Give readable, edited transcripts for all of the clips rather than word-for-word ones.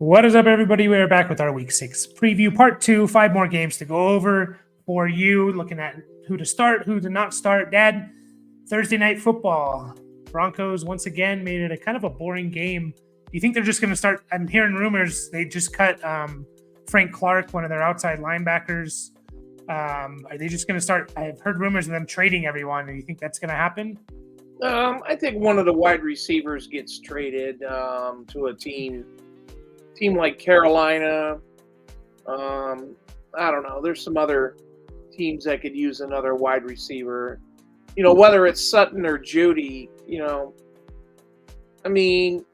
What is up, everybody? We are back with our Week 6 preview, Part 2. 5 more games to go over for you, looking at who to start, who to not start. Dad, Thursday Night Football. Broncos, once again, made it a kind of a boring game. Do you think they're just going to start? I'm hearing rumors they just cut Frank Clark, one of their outside linebackers. Are they just going to start? I've heard rumors of them trading everyone. Do you think that's going to happen? I think one of the wide receivers gets traded to a team like Carolina. I don't know. There's some other teams that could use another wide receiver. Whether it's Sutton or Judy, I mean,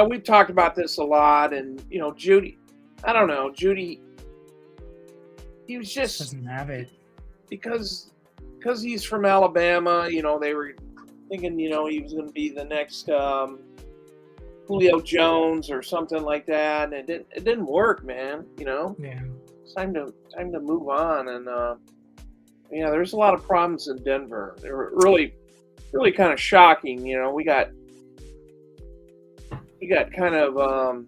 we've talked about this a lot. And, Judy, I don't know. Judy, he was just doesn't have it. Because he's from Alabama, they were thinking, he was going to be the next Julio Jones or something like that, and it didn't work, man. Yeah. It's time to move on, and there's a lot of problems in Denver. They were really kind of shocking. We got kind of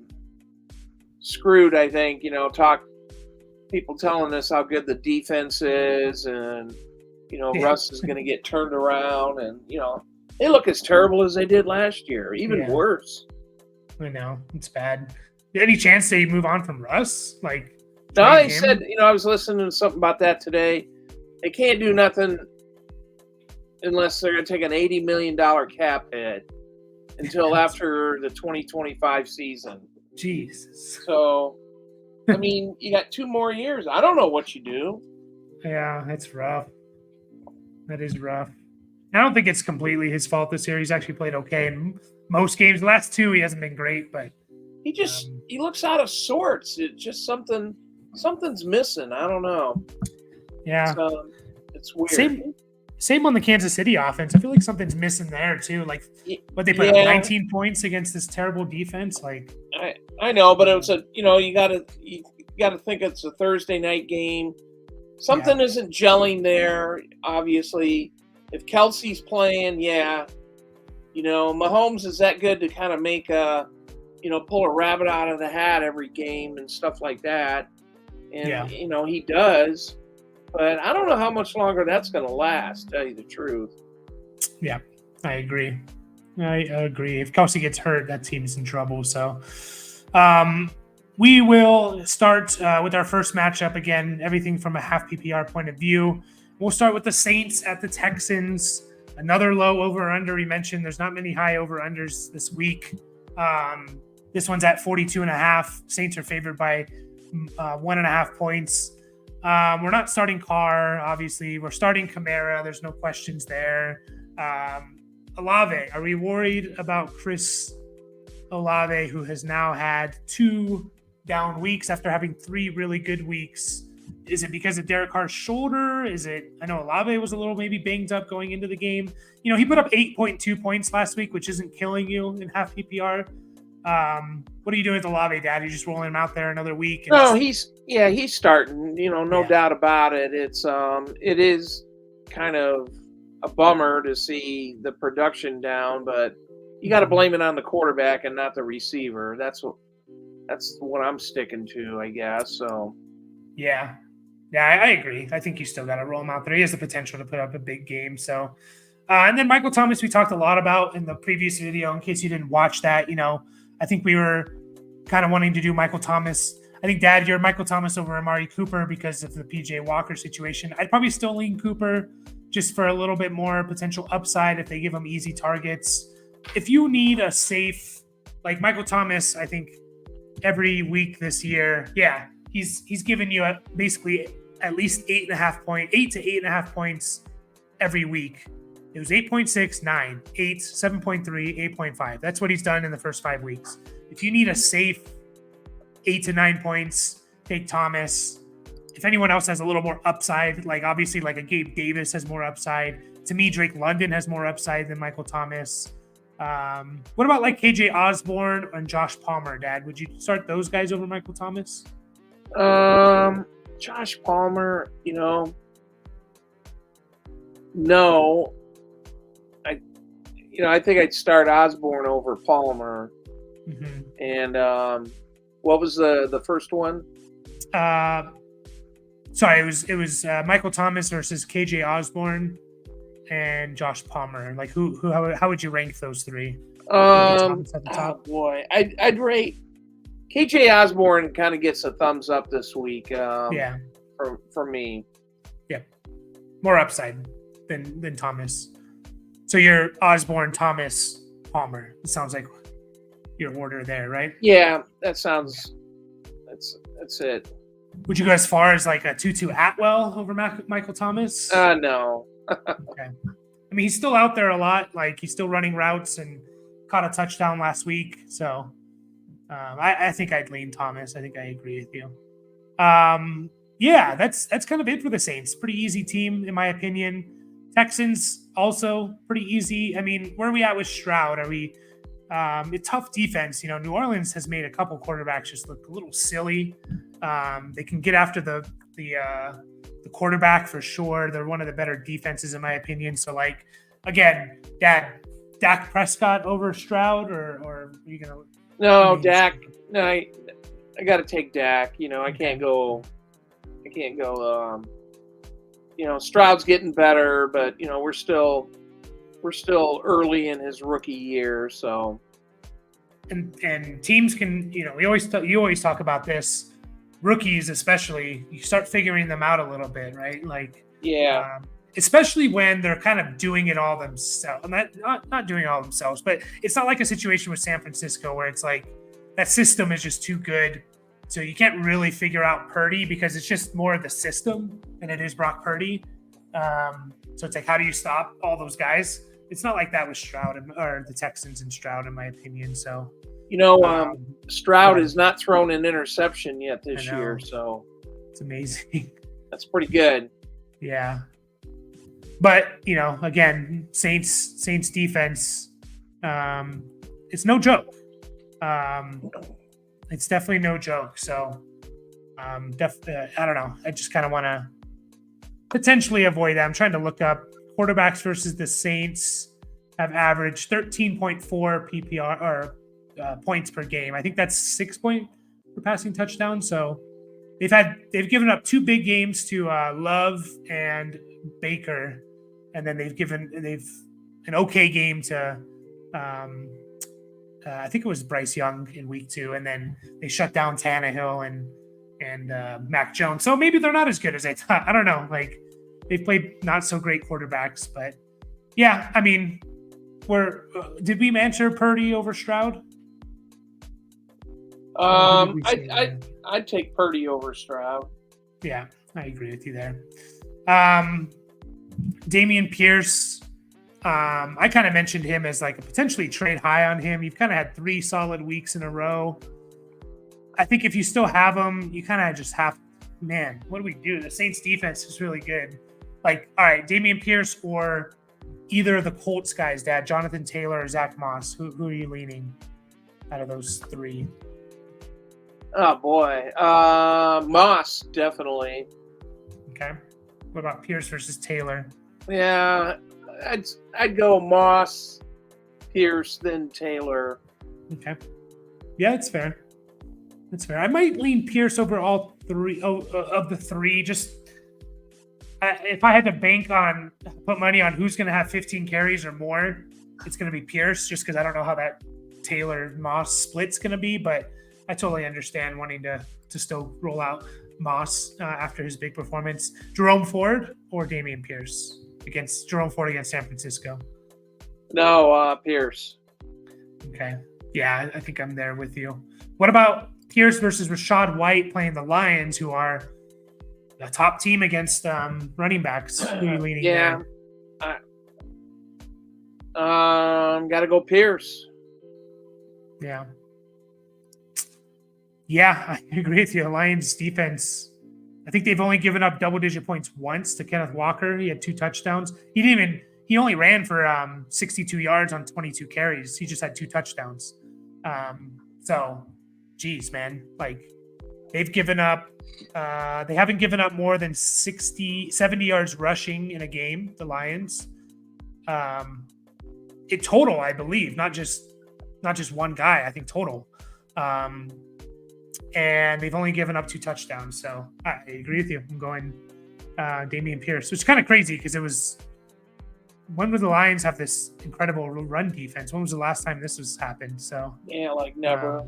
screwed, I think. People telling us how good the defense is, and Russ is going to get turned around, and they look as terrible as they did last year, even worse. I know, it's bad. Any chance they move on from Russ? No, he said, I was listening to something about that today. They can't do nothing unless they're going to take an $80 million cap hit until after the 2025 season. Jesus. So, I mean, you got 2 more years. I don't know what you do. Yeah, it's rough. That is rough. I don't think it's completely his fault this year. He's actually played okay in most games. The last 2, he hasn't been great, but he looks out of sorts. It's just something's missing. I don't know. Yeah, it's weird. Same on the Kansas City offense. I feel like something's missing there too. What they put up 19 points against this terrible defense. I know, but it was you gotta think it's a Thursday night game. Something isn't gelling there. Obviously, if Kelsey's playing, Mahomes is that good to kind of make pull a rabbit out of the hat every game and stuff like that. And, he does. But I don't know how much longer that's going to last, to tell you the truth. Yeah, I agree. If Kelsey gets hurt, that team's in trouble. So we will start with our first matchup. Again, everything from a half PPR point of view. We'll start with the Saints at the Texans. Another low over-under. We mentioned there's not many high over-unders this week. This one's at 42.5. Saints are favored by 1.5 points. We're not starting Carr, obviously. We're starting Kamara. There's no questions there. Olave. Are we worried about Chris Olave, who has now had 2 down weeks after having 3 really good weeks? Is it because of Derek Carr's shoulder? I know Olave was a little maybe banged up going into the game. He put up 8.2 points last week, which isn't killing you in half PPR. What are you doing with Olave, Dad? Are you just rolling him out there another week? He's starting, no doubt about it. It is kind of a bummer to see the production down, but you got to blame it on the quarterback and not the receiver. That's what I'm sticking to, I guess. So, yeah, I agree. I think you still got to roll him out there. He has the potential to put up a big game. So, and then Michael Thomas, we talked a lot about in the previous video. In case you didn't watch that, I think we were kind of wanting to do Michael Thomas. I think, Dad, you're Michael Thomas over Amari Cooper because of the PJ Walker situation. I'd probably still lean Cooper just for a little bit more potential upside if they give him easy targets. If you need a safe, like Michael Thomas, I think every week this year, he's given you basically at least 8 to 8.5 points every week. It was 8.6, 9, 8, 7.3, 8.5. That's what he's done in the first 5 weeks. If you need a safe 8 to 9 points, take Thomas. If anyone else has a little more upside, obviously a Gabe Davis has more upside. To me, Drake London has more upside than Michael Thomas. What about KJ Osborne and Josh Palmer, Dad? Would you start those guys over Michael Thomas? Josh Palmer, no. I think I'd start Osborne over Palmer. Mm-hmm. And what was the first one? Sorry, it was Michael Thomas versus KJ Osborne and Josh Palmer. Like how would you rank those three? Thomas at the top. Oh boy, I'd rate KJ Osborne kind of gets a thumbs up this week. Yeah, for me. Yeah, more upside than Thomas. So you're Osborne, Thomas, Palmer. It sounds like your order there, right? Yeah, that sounds. That's it. Would you go as far as like a Tutu Atwell over Michael Thomas? No. Okay. I mean, he's still out there a lot. Like he's still running routes and caught a touchdown last week. So I think I'd lean Thomas. I think I agree with you. Yeah, that's kind of it for the Saints. Pretty easy team in my opinion. Texans also pretty easy. I mean, where are we at with Stroud? Are we a tough defense? You know, New Orleans has made a couple quarterbacks just look a little silly. They can get after the quarterback for sure. They're one of the better defenses in my opinion. So like again, Dak Prescott over Stroud or are you gonna? No, Dak. No, I got to take Dak. You know, I can't go. Stroud's getting better, but you know we're still early in his rookie year. So, and teams can, you always talk about this. Rookies, especially, you start figuring them out a little bit, right? Like, yeah. Especially when they're kind of doing it all themselves. Not doing it all themselves, but it's not like a situation with San Francisco where it's like that system is just too good. So you can't really figure out Purdy because it's just more of the system than it is Brock Purdy. So it's like, how do you stop all those guys? It's not like that with Stroud or the Texans and Stroud, in my opinion. So, Stroud has not thrown an interception yet this year. So it's amazing. That's pretty good. Yeah. But, again, Saints defense, it's no joke. It's definitely no joke. So, I don't know. I just kind of want to potentially avoid that. I'm trying to look up quarterbacks versus the Saints have averaged 13.4 PPR or points per game. I think that's 6 point per passing touchdown. So they've given up two big games to Love and Baker, and then they've an okay game to I think it was Bryce Young in week 2, and then they shut down Tannehill and Mac Jones. So maybe they're not as good as I thought. I don't know. Like they've played not so great quarterbacks, but yeah, I mean, did we mention Purdy over Stroud? I'd take Purdy over Stroud. Yeah, I agree with you there. Dameon Pierce, I kind of mentioned him as like a potentially trade high on him. You've kind of had 3 solid weeks in a row. I think if you still have him, you kind of just have, man, what do we do? The Saints defense is really good. Like, all right, Dameon Pierce or either of the Colts guys, Dad, Jonathan Taylor or Zach Moss. Who are you leaning out of those 3? Oh boy, Moss definitely. Okay. What about Pierce versus Taylor? Yeah, I'd go Moss, Pierce, then Taylor. Okay. Yeah, that's fair. That's fair. I might lean Pierce over all 3 of the 3. Just if I had to put money on who's going to have 15 carries or more, it's going to be Pierce. Just because I don't know how that Taylor Moss split's going to be, but I totally understand wanting to still roll out Moss after his big performance. Jerome Ford or Dameon Pierce against San Francisco? No, Pierce. Okay. Yeah, I think I'm there with you. What about Pierce versus Rachaad White playing the Lions, who are a top team against running backs? Who are you leaning there? Gotta go Pierce. Yeah. Yeah, I agree with you. The Lions defense, I think they've only given up double-digit points once to Kenneth Walker. He had 2 touchdowns. He only ran for 62 yards on 22 carries. He just had 2 touchdowns. So, geez, man. Like, they've given up, they haven't given up more than 70 yards rushing in a game, the Lions. In total, I believe, not just not just one guy, I think total. And they've only given up 2 touchdowns. So I agree with you. I'm going Dameon Pierce, which is kind of crazy because it was, when would the Lions have this incredible run defense? When was the last time this was happened? So Yeah, like never.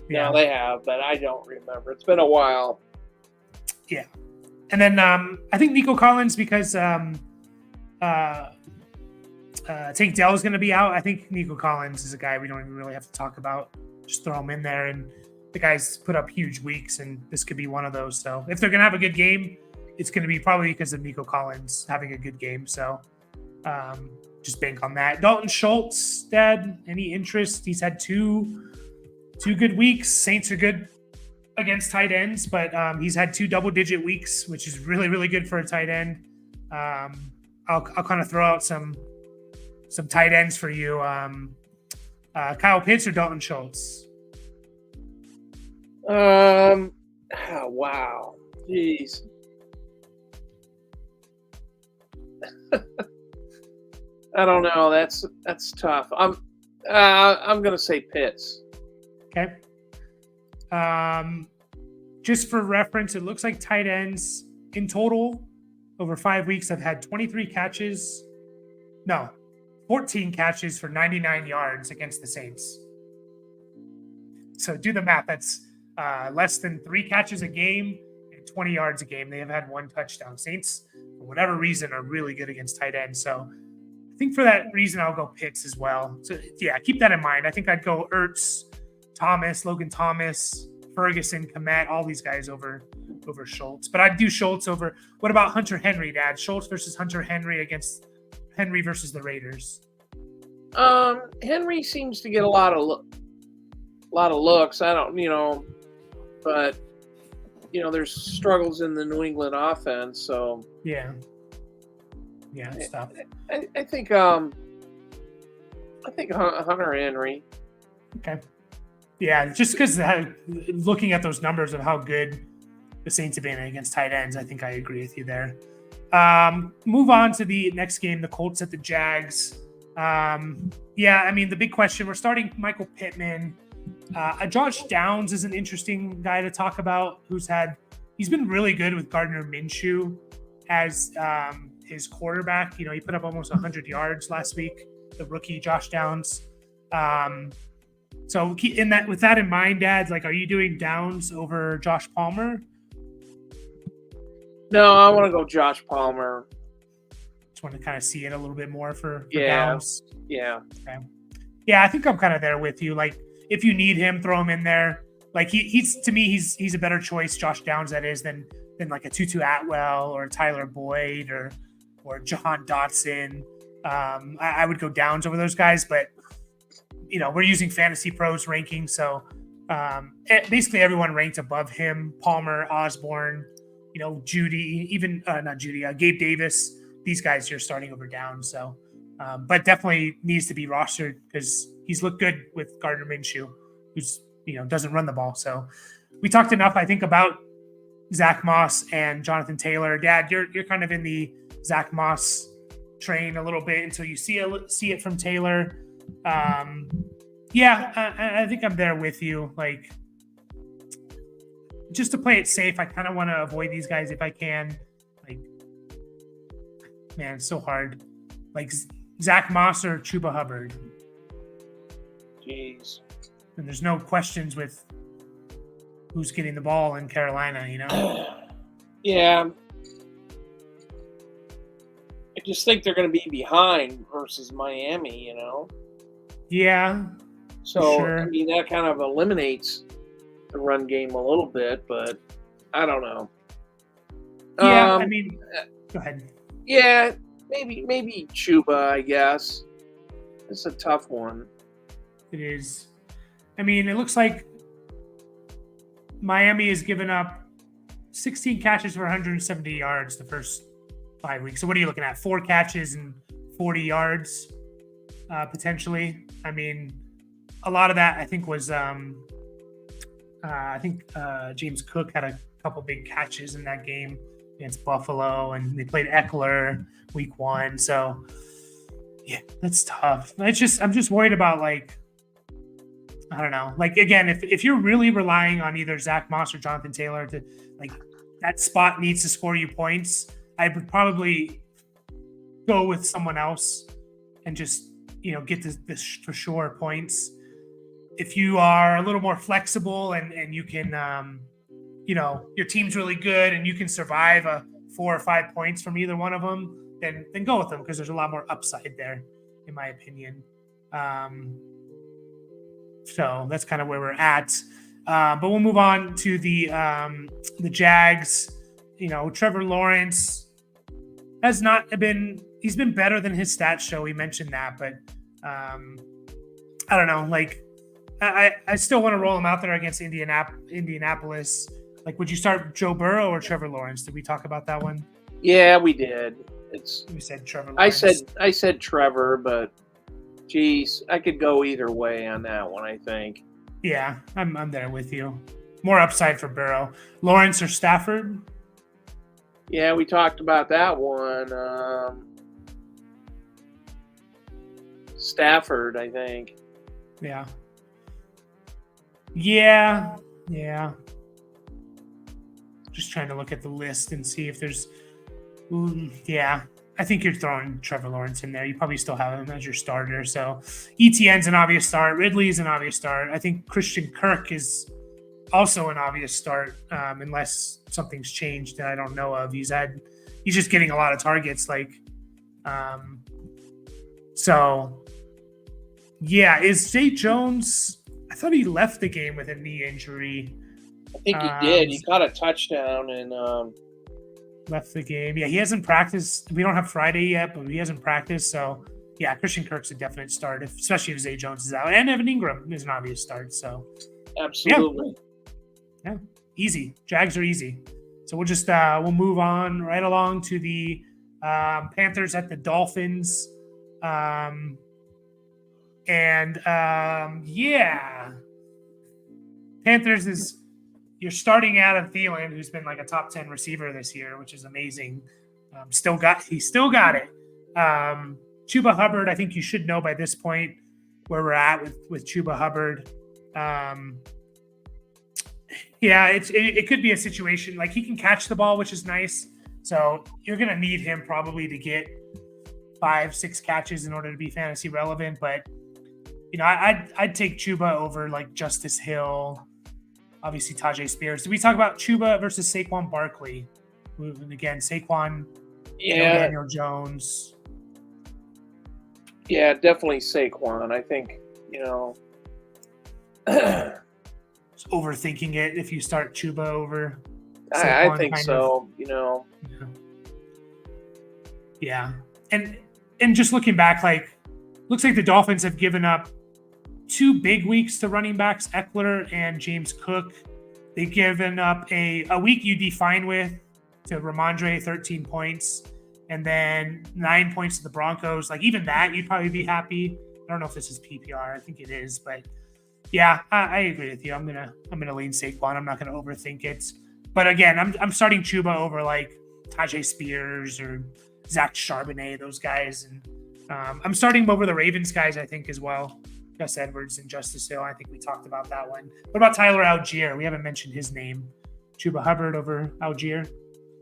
yeah. No, they have, but I don't remember. It's been a while. Yeah. And then I think Nico Collins, because Tank Dell is going to be out. I think Nico Collins is a guy we don't even really have to talk about. Just throw him in there. And the guy's put up huge weeks, and this could be one of those. So if they're going to have a good game, it's going to be probably because of Nico Collins having a good game. So just bank on that. Dalton Schultz, Dad, any interest? He's had two good weeks. Saints are good against tight ends, but he's had 2 double-digit weeks, which is really, really good for a tight end. I'll kind of throw out some tight ends for you. Kyle Pitts or Dalton Schultz? Oh, wow. Jeez. I don't know. That's tough. I'm gonna say Pitts. Okay. Just for reference, it looks like tight ends in total over 5 weeks have had 14 catches for 99 yards against the Saints. So do the math. That's less than 3 catches a game and 20 yards a game. They have had 1 touchdown. Saints, for whatever reason, are really good against tight ends. So I think for that reason, I'll go Pitts as well. So yeah, keep that in mind. I think I'd go Ertz, Thomas, Logan Thomas, Ferguson, Komet, all these guys over Schultz. But I'd do Schultz over. What about Hunter Henry, Dad? Schultz versus Hunter Henry against Henry versus the Raiders. Henry seems to get a lot of looks. I don't, but there's struggles in the New England offense. So yeah, it's tough. I think Hunter Henry. Okay. Yeah, just because looking at those numbers of how good the Saints have been against tight ends, I think I agree with you there. Move on to the next game, the Colts at the Jags. The big question, we're starting Michael Pittman. Josh Downs is an interesting guy to talk about he's been really good with Gardner Minshew as his quarterback. He put up almost 100 yards last week, the rookie Josh Downs. So with that in mind, Dad, are you doing Downs over Josh Palmer? No, I want to go Josh Palmer. Just want to kind of see it a little bit more for Downs. Downs. Yeah. Okay. Yeah, I think I'm kind of there with you. If you need him, throw him in there. He's to me, he's a better choice, Josh Downs, that is, than like a Tutu Atwell or Tyler Boyd or Jahan Dotson. I would go Downs over those guys, but we're using Fantasy Pros ranking, so basically everyone ranked above him. Palmer, Osborne, Judy, even not Judy, Gabe Davis. These guys you're starting over Downs. So, but definitely needs to be rostered because he's looked good with Gardner Minshew, who's doesn't run the ball. So we talked enough, I think, about Zach Moss and Jonathan Taylor. Dad, you're kind of in the Zach Moss train a little bit until you see it from Taylor. I think I'm there with you. Just to play it safe, I kind of want to avoid these guys if I can. Man, it's so hard. Zach Moss or Chuba Hubbard. Jeez. And there's no questions with who's getting the ball in Carolina, Yeah. I just think they're going to be behind versus Miami, Yeah. So, sure. That kind of eliminates the run game a little bit, but I don't know. Yeah, go ahead. Yeah, maybe Chuba, I guess. It's a tough one. It is. It looks like Miami has given up 16 catches for 170 yards the first 5 weeks. So what are you looking at? 4 catches and 40 yards, potentially. A lot of that I think was James Cook had a couple big catches in that game against Buffalo, and they played Eckler week 1. So yeah, that's tough. I'm just worried about I don't know. Like, again, if you're really relying on either Zach Moss or Jonathan Taylor to, like, that spot needs to score you points, I would probably go with someone else and just, get this for sure points. If you are a little more flexible and you can, your team's really good and you can survive a 4 or 5 points from either one of them, then go with them because there's a lot more upside there, in my opinion. So that's kind of where we're at. But we'll move on to the Jags. Trevor Lawrence has not been. He's been better than his stats show. We mentioned that, but I don't know. Like, I still want to roll him out there against Indianapolis. Like, would you start Joe Burrow or Trevor Lawrence? Did we talk about that one? Yeah, we did. We said Trevor Lawrence. I said Trevor, but geez, I could go either way on that one, I think. Yeah, I'm there with you. More upside for Burrow. Lawrence or Stafford? Yeah, we talked about that one. Stafford, I think. Yeah. Yeah. Just trying to look at the list and see if there's. Yeah. I think you're throwing Trevor Lawrence in there. You probably still have him as your starter. So ETN's an obvious start. Ridley's an obvious start. I think Christian Kirk is also an obvious start, unless something's changed that I don't know of. He's just getting a lot of targets. So yeah, is Zay Jones? I thought he left the game with a knee injury. I think he did. He caught a touchdown and left the game. Yeah, he hasn't practiced. We don't have Friday yet, but he hasn't practiced. So yeah, Christian Kirk's a definite start, especially if Zay Jones is out, and Evan Ingram is an obvious start. So absolutely, yeah, easy. Jags are easy. So we'll just we'll move on right along to the Panthers at the Dolphins. Panthers is you're starting Adam Thielen, who's been like a top 10 receiver this year, which is amazing. He still got it. Chuba Hubbard, I think you should know by this point where we're at with Chuba Hubbard. It could be a situation like he can catch the ball, which is nice. So you're going to need him probably to get 5-6 catches in order to be fantasy relevant. But, I'd take Chuba over like Justice Hill, obviously Tajay Spears. Did we talk about Chuba versus Saquon Barkley? And again, Saquon, Daniel Jones. Yeah, definitely Saquon. I think, Just overthinking it if you start Chuba over Saquon, I think so, Yeah. And just looking back, looks like the Dolphins have given up 2 big weeks to running backs, Eckler and James Cook. They've given up a week you'd be fine with to Rhamondre, 13 points, and then 9 points to the Broncos. Like, even that, you'd probably be happy. I don't know if this is PPR. I think it is, but yeah, I agree with you. I'm gonna lean Saquon. I'm not gonna overthink it. But again, I'm starting Chuba over like Tajay Spears or Zach Charbonnet, those guys, and I'm starting him over the Ravens guys, I think, as well. Gus Edwards and Justice Hill. I think we talked about that one. What about Tyler Algier? We haven't mentioned his name. Chuba Hubbard over Algier?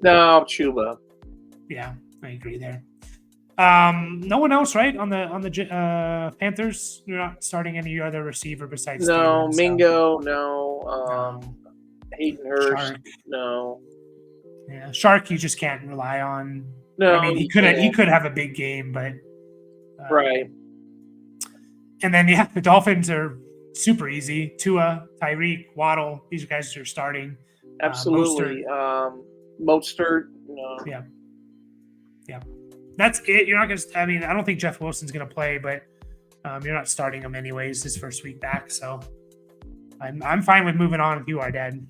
No, Chuba. Yeah, I agree there. No one else, right? On the Panthers, you're not starting any other receiver besides no Stevenson, Mingo, no. Hayden Hurst, Shark. no. Yeah, Shark, you just can't rely on. No, I mean, he could have a big game, but right. And then the Dolphins are super easy. Tua, Tyreek, Waddle, these guys are starting. Absolutely. Mostert, no. Yeah. That's it. You're not going to. I mean, I don't think Jeff Wilson's going to play, but you're not starting him anyways his first week back. So I'm fine with moving on if you are, Dad.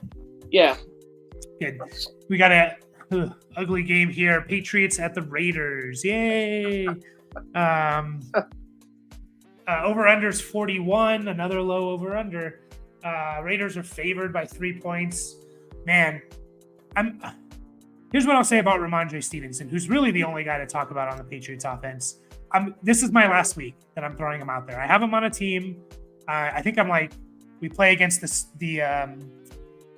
Yeah. Good. We got a ugly game here. Patriots at the Raiders. Yay. Over-under's 41. Another low over-under. Raiders are favored by 3 points. Man, here's what I'll say about Rhamondre Stevenson, who's really the only guy to talk about on the Patriots offense. This is my last week that I'm throwing him out there. I have him on a team. I think I'm like We play against the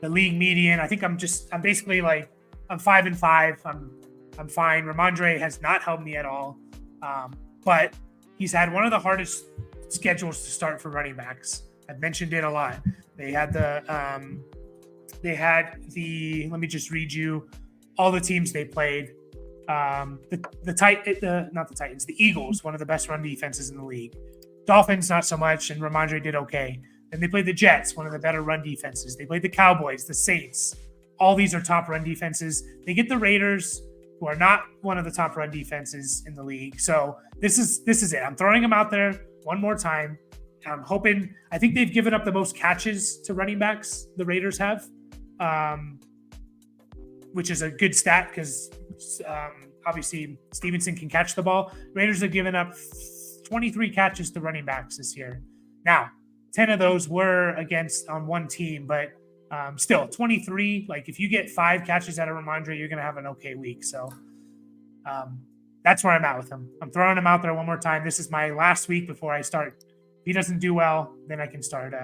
league median. I think I'm basically like I'm 5-5. I'm fine. Rhamondre has not helped me at all, but he's had one of the hardest schedules to start for running backs. I've mentioned it a lot. They had the. Let me just read you all the teams they played. Not the Titans, the Eagles, one of the best run defenses in the league. Dolphins, not so much, and Rhamondre did okay. Then they played the Jets, one of the better run defenses. They played the Cowboys, the Saints. All these are top run defenses. They get the Raiders, who are not one of the top run defenses in the league. So this is it. I'm throwing them out there one more time. I'm hoping. I think they've given up the most catches to running backs. The Raiders have, which is a good stat because obviously Stevenson can catch the ball. Raiders have given up 23 catches to running backs this year. Now, 10 of those were on one team, but still 23. Like if you get 5 catches out of Rhamondre, you're going to have an okay week. So that's where I'm at with him. I'm throwing him out there one more time. This is my last week before I start. If he doesn't do well, then I can start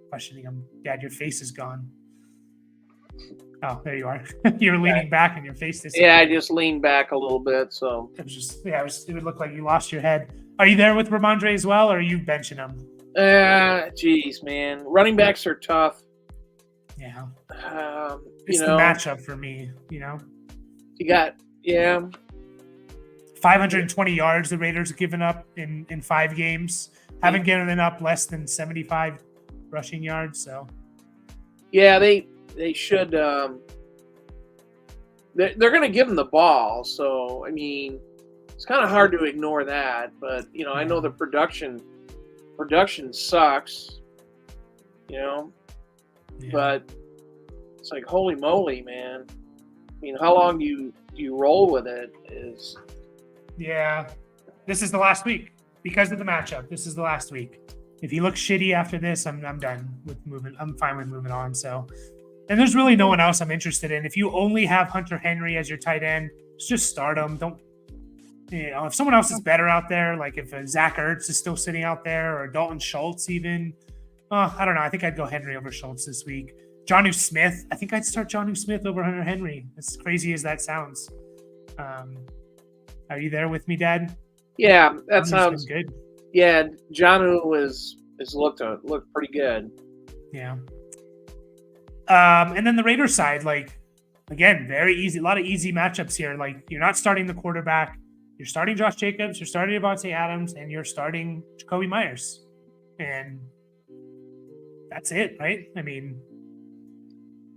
questioning him. Dad, your face is gone. Oh, there you are. You're leaning back and your face is. Yeah, I just leaned back a little bit. So it was just, it would look like you lost your head. Are you there with Rhamondre as well, or are you benching him? Geez, man. Running backs are tough. Yeah. It's the matchup for me, You got, 520 yards the Raiders have given up in 5 games. Haven't given up less than 75 rushing yards, so. Yeah, they should. They're going to give them the ball, so, I mean, it's kind of hard to ignore that. But, I know the production sucks, but it's like, holy moly, man. I mean, how long do you roll with it is. Yeah, this is the last week because of the matchup. This is the last week. If he looks shitty after this, I'm done with moving. I'm fine with moving on. So, and there's really no one else I'm interested in. If you only have Hunter Henry as your tight end, just start him. Don't, if someone else is better out there, like if Zach Ertz is still sitting out there or Dalton Schultz even, I don't know. I think I'd go Henry over Schultz this week. Jonnu Smith. I think I'd start Jonnu Smith over Hunter Henry. As crazy as that sounds. Are you there with me, Dad? Yeah, that sounds good. Yeah, Jonnu is looked pretty good. Yeah. And then the Raiders side, like, again, very easy. A lot of easy matchups here. Like, you're not starting the quarterback. You're starting Josh Jacobs. You're starting Devontae Adams, and you're starting Jacoby Myers. And that's it, right? I mean,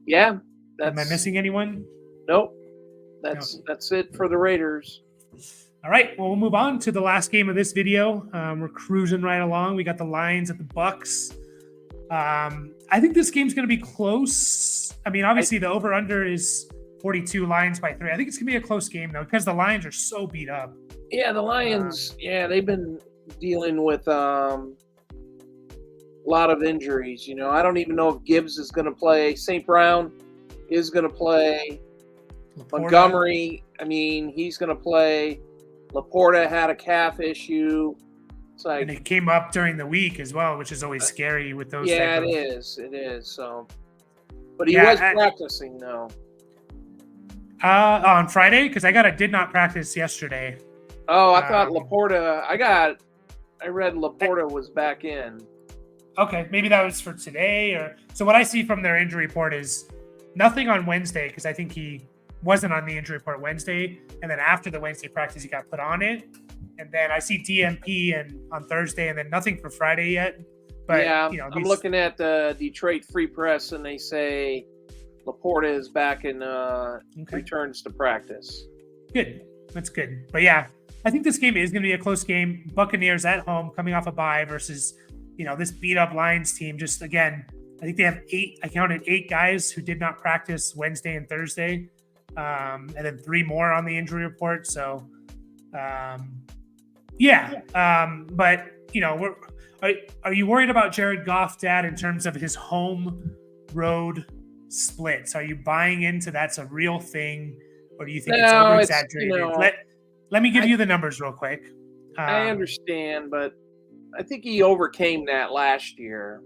yeah. Am I missing anyone? Nope. That's it for the Raiders. All right. Well, we'll move on to the last game of this video. We're cruising right along. We got the Lions at the Bucs. I think this game's going to be close. I mean, obviously the over-under is 42, Lions by 3. I think it's going to be a close game, though, because the Lions are so beat up. Yeah, the Lions, they've been dealing with a lot of injuries. I don't even know if Gibbs is going to play. St. Brown is going to play. Laporta. Montgomery, I mean, he's going to play. Laporta had a calf issue. It's like, and it came up during the week as well, which is always scary with those. Yeah, it is. So, but he was practicing though. On Friday, because I did not practice yesterday. Oh, I thought Laporta. I read Laporta was back in. Okay, maybe that was for today, or so. What I see from their injury report is nothing on Wednesday, because I think he wasn't on the injury report Wednesday, and then after the Wednesday practice, he got put on it. And then I see DMP on Thursday, and then nothing for Friday yet. But yeah, I'm looking at the Detroit Free Press, and they say Laporta is back and returns to practice. Good, that's good. But yeah, I think this game is going to be a close game. Buccaneers at home, coming off a bye versus this beat up Lions team. Just again, I think they have 8. I counted 8 guys who did not practice Wednesday and Thursday. And then 3 more on the injury report. So, but are you worried about Jared Goff, Dad, in terms of his home road splits? Are you buying into that's a real thing, or do you think it's over exaggerated? Let me give you the numbers real quick. I understand, but I think he overcame that last year.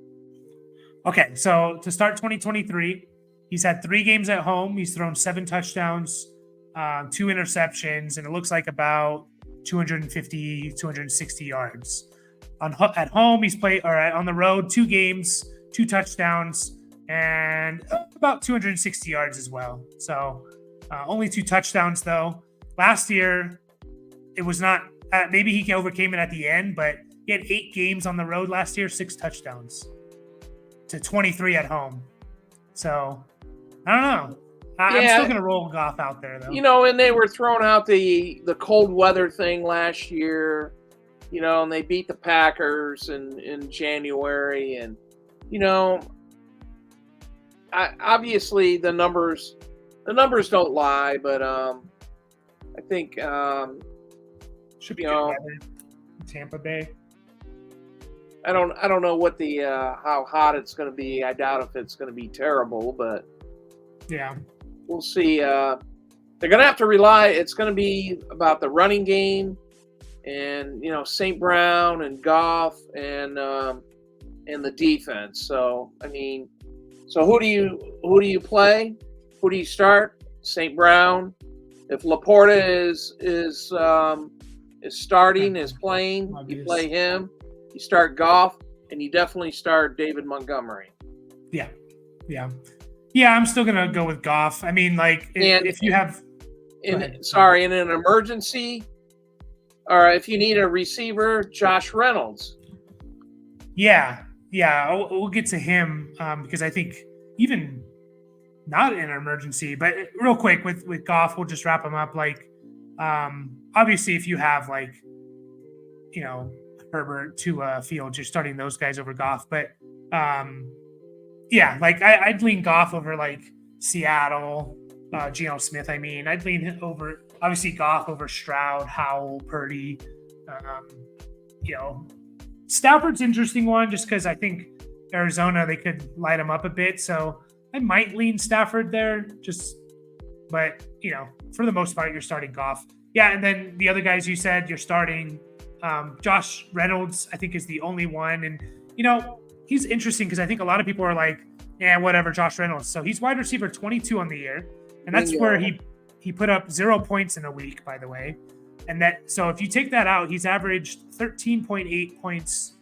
Okay, so to start 2023, he's had 3 games at home. He's thrown 7 touchdowns, 2 interceptions, and it looks like about 250, 260 yards. At home, he's played, or on the road, 2 games, 2 touchdowns, and about 260 yards as well. So only 2 touchdowns, though. Last year, it was not, maybe he overcame it at the end, but he had 8 games on the road last year, 6 touchdowns to 23 at home. So I don't know. I'm still going to roll Goff out there, though. And they were throwing out the cold weather thing last year, and they beat the Packers in January. And, obviously the numbers don't lie, but I think should be good weather in Tampa Bay. I don't know what the how hot it's going to be. I doubt if it's going to be terrible, but yeah, we'll see. They're going to have to rely. It's going to be about the running game, and St. Brown and Goff and the defense. So who do you play? Who do you start? St. Brown. If Laporta is starting, is playing, you play him. You start Goff, and you definitely start David Montgomery. Yeah. I'm still gonna go with Goff. If you have, in an emergency, or if you need a receiver, Josh Reynolds. Yeah. We'll get to him because I think even not in an emergency, but real quick with Goff, we'll just wrap him up. Obviously, if you have Herbert to Fields, you're starting those guys over Goff. But I'd lean Goff over Seattle, Geno Smith. I'd lean over obviously Goff over Stroud, Howell, Purdy. Stafford's interesting one just because I think Arizona, they could light him up a bit. So I might lean Stafford there but for the most part, you're starting Goff. Yeah. And then the other guys you said you're starting, Josh Reynolds, I think, is the only one. And, he's interesting because I think a lot of people are like, whatever, Josh Reynolds. So he's wide receiver 22 on the year. And that's where he put up 0 points in a week, by the way. So if you take that out, he's averaged 13.8 points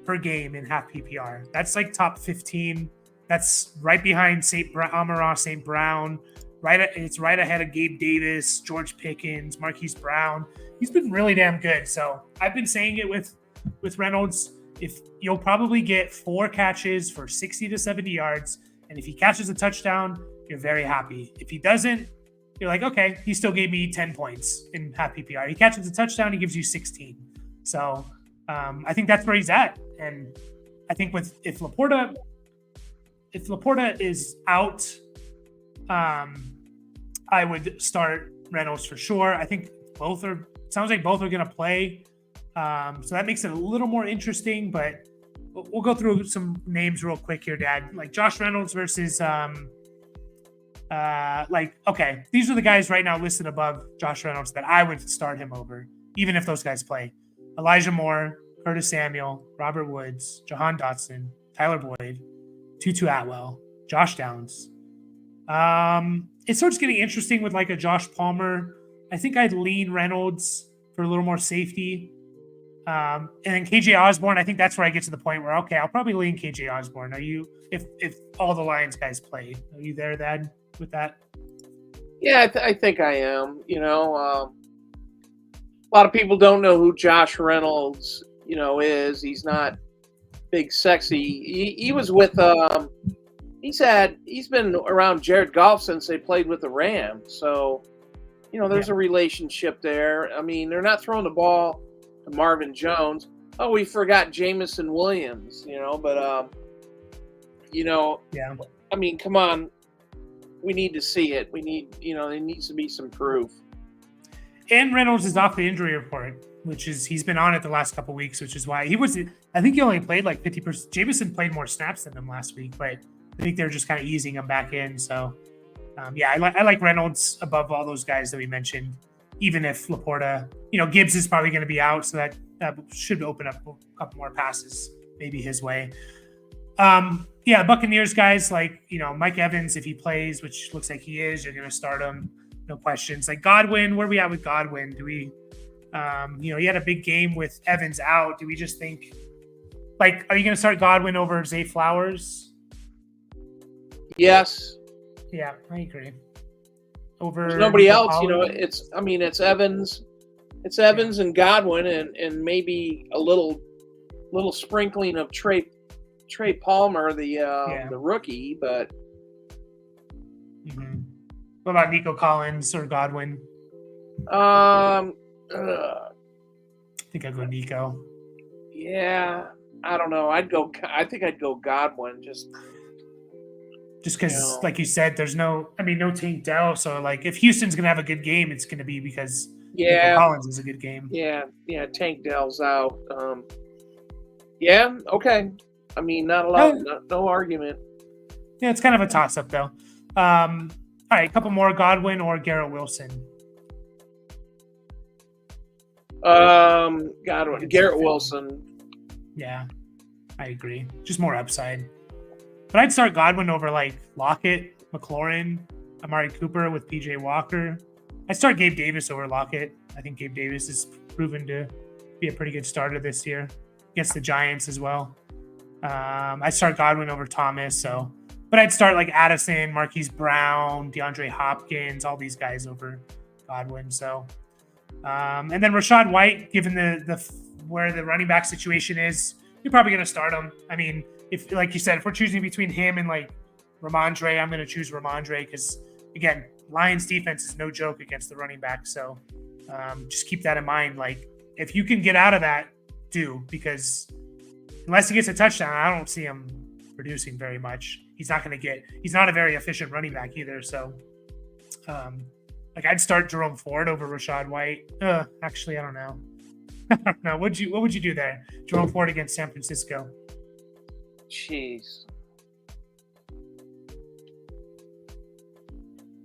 per game in half PPR. That's top 15. That's right behind Amon-Ra St. Brown. It's right ahead of Gabe Davis, George Pickens, Marquise Brown. He's been really damn good. So I've been saying it with Reynolds. If you'll probably get 4 catches for 60 to 70 yards, and if he catches a touchdown, you're very happy. If he doesn't, you're like, okay, he still gave me 10 points in half PPR. He catches a touchdown, he gives you 16. So I think that's where he's at. And I think if Laporta is out, I would start Reynolds for sure. I think sounds like both are going to play. So that makes it a little more interesting, but we'll go through some names real quick here, Dad. Josh Reynolds versus, these are the guys right now listed above Josh Reynolds that I would start him over, even if those guys play. Elijah Moore, Curtis Samuel, Robert Woods, Jahan Dotson, Tyler Boyd, Tutu Atwell, Josh Downs. It starts getting interesting with a Josh Palmer. I think I'd lean Reynolds for a little more safety. And then KJ Osborne, I think that's where I get to the point where, okay, I'll probably lean KJ Osborne. Are you, if all the Lions guys play, are you there, Dad, with that? Yeah, I think I am. A lot of people don't know who Josh Reynolds, is. He's not big, sexy. He was with, he's been around Jared Goff since they played with the Rams. So, there's a relationship there. They're not throwing the ball to Marvin Jones. Oh, we forgot Jamison Williams, but, come on. We need to see it. We need, there needs to be some proof. And Reynolds is off the injury report, which is, he's been on it the last couple of weeks, which is why I think he only played 50%. Jamison played more snaps than him last week, but I think they're just kind of easing him back in. So, I like Reynolds above all those guys that we mentioned, even if Laporta, Gibbs is probably going to be out. So that should open up a couple more passes maybe his way. Yeah, Buccaneers guys like, Mike Evans, if he plays, which looks like he is, you're going to start him. No questions. Like Godwin, where are we at with Godwin? Do we, he had a big game with Evans out. Do we just think, like, are you going to start Godwin over Zay Flowers? Yes. Yeah, I agree. Over There's nobody Nico else, Collins? it's Evans and Godwin and maybe a little sprinkling of Trey Palmer, the rookie, but Mm-hmm. What about Nico Collins or Godwin? I I think I'd go Nico. Yeah, I don't know. I think I'd go Godwin just because, like you said, there's no Tank Dell. So, like, if Houston's going to have a good game, it's going to be because Nico Collins is a good game. Yeah, Tank Dell's out. Yeah, okay. I mean, not a lot, no argument. Yeah, it's kind of a toss-up, though. All right, a couple more. Godwin or Garrett Wilson? Godwin. Garrett Wilson. Yeah, I agree. Just more upside. But I'd start Godwin over, like, Lockett, McLaurin, Amari Cooper with PJ Walker. I'd start Gabe Davis over Lockett. I think Gabe Davis is proven to be a pretty good starter this year against the Giants as well. I'd start Godwin over Thomas. But I'd start like Addison, Marquise Brown, DeAndre Hopkins, all these guys over Godwin. And then Rachaad White, given the where the running back situation is, you're probably going to start him. I mean, if, like you said, if we're choosing between him and like Rhamondre, I'm going to choose Rhamondre because, again, Lions defense is no joke against the running back. So just keep that in mind. Like, if you can get out of that, because unless he gets a touchdown, I don't see him producing very much. He's not a very efficient running back either. So, I'd start Jerome Ford over Rachaad White. Actually, I don't know. I don't know. What would you do there? Jerome Ford against San Francisco. Jeez.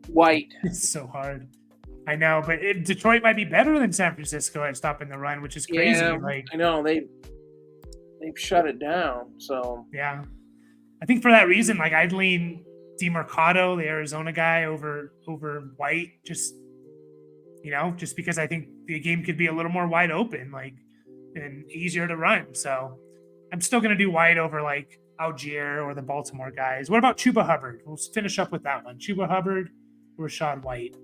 White. It's so hard. I know, but Detroit might be better than San Francisco at stopping the run, which is crazy. Yeah, I know they've shut it down. So yeah, I think for that reason, I'd lean DeMarcado, the Arizona guy, over White, just because I think the game could be a little more wide open, and easier to run. So I'm still going to do White over Algier or the Baltimore guys. What about Chuba Hubbard? We'll finish up with that one. Chuba Hubbard or Rachaad White?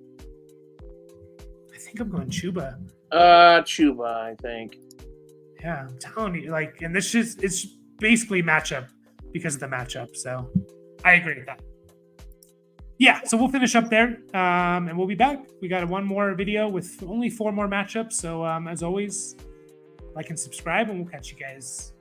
I think I'm going Chuba. Chuba, I think. Yeah, I'm telling you, and it's basically matchup because of the matchup. So I agree with that. Yeah, so we'll finish up there, and we'll be back. We got one more video with only 4 more matchups. So as always, like and subscribe, and we'll catch you guys